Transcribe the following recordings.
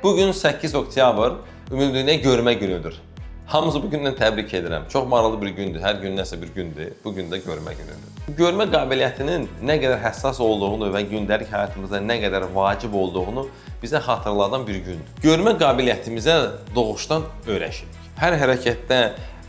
Bugün 8 oktyabr, Ümumdünya Görmə günüdür. Hamımızı bu gündən təbrik edirəm. Çox maraqlı bir gündür, hər gün nəsə bir gündür. Bugün də görmə günüdür. Görmə qabiliyyətinin nə qədər həssas olduğunu və gündəlik həyatımızda nə qədər vacib olduğunu bizə xatırladan bir gündür. Görmə qabiliyyətimizə doğuşdan öyrəşirik. Hər hərəkətdə,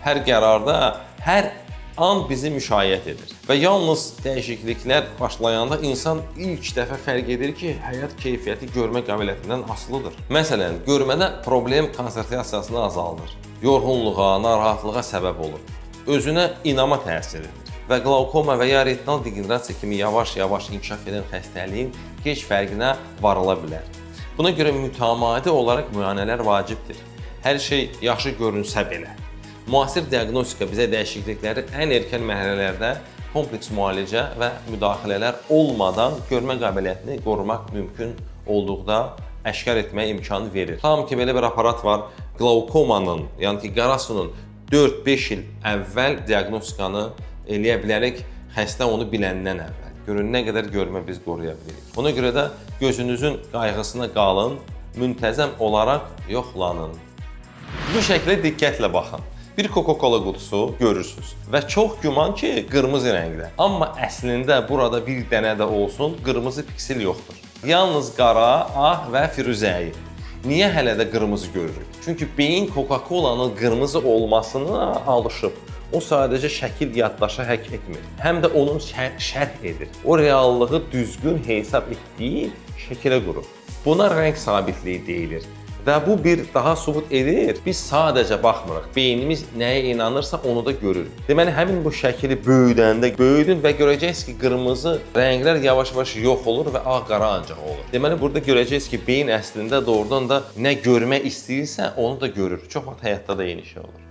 hər qərarda, hər an bizi müşayiət edir. Və yalnız dəyişikliklər başlayanda insan ilk dəfə fərq edir ki, həyat keyfiyyəti görmə qabiliyyətindən asılıdır. Məsələn, görmədə problem konsentrasiyasını azaldır, yorğunluğa, narahatlığa səbəb olur, özünə inama təsir edir və qlaukoma və ya retinal degenerasiya kimi yavaş-yavaş inkişaf edən xəstəliyin gec fərqinə varıla bilər. Buna görə mütəmadi olaraq müayinələr vacibdir. Hər şey yaxşı görünsə belə. Müasir diaqnostika bizə dəyişiklikləri ən erkən mərhələlərdə kompleks müalicə və müdaxilələr olmadan görmə qabiliyyətini qorumaq mümkün olduqda əşkar etməyə imkanı verir. Tam ki, belə bir aparat var, qlaukomanın, yəni ki, qarasunun 4-5 il əvvəl diaqnostikanı eləyə bilərək xəstə onu biləndən əvvəl. Görün, nə qədər görmə biz qoruya bilirik. Ona görə də gözünüzün qayğısına qalın, müntəzəm olaraq yoxlanın. Bu şəklə diqqətlə baxın. Bir Coca-Cola qutusu görürsünüz və çox güman ki, qırmızı rəngdə. Amma əslində burada bir dənə də olsun qırmızı piksil yoxdur. Yalnız qara, ağ və firuzəyi. Niyə hələ də qırmızı görürük? Çünki beyin Coca-Cola'nın qırmızı olmasına alışıb. O sadəcə şəkil yaddaşa həkk etmir. Həm də onun şərh edir. O reallığı düzgün hesab etdiyi şəkilə qurur. Buna rəng sabitliyi deyilir. Və bu bir daha sübut edir. Biz sadəcə baxmırıq. Beynimiz nəyə inanırsa onu da görür. Deməli, həmin bu şəkili böyüdəndə böyüdün və görəcəksiniz ki, qırmızı rənglər yavaş-yavaş yox olur və ağ-qara ancaq olur. Deməli, burada görəcəksiniz ki, beyin əslində doğrudan da nə görmək istəyirsə onu da görür. Çox vaxt həyatda da eyni şey olur.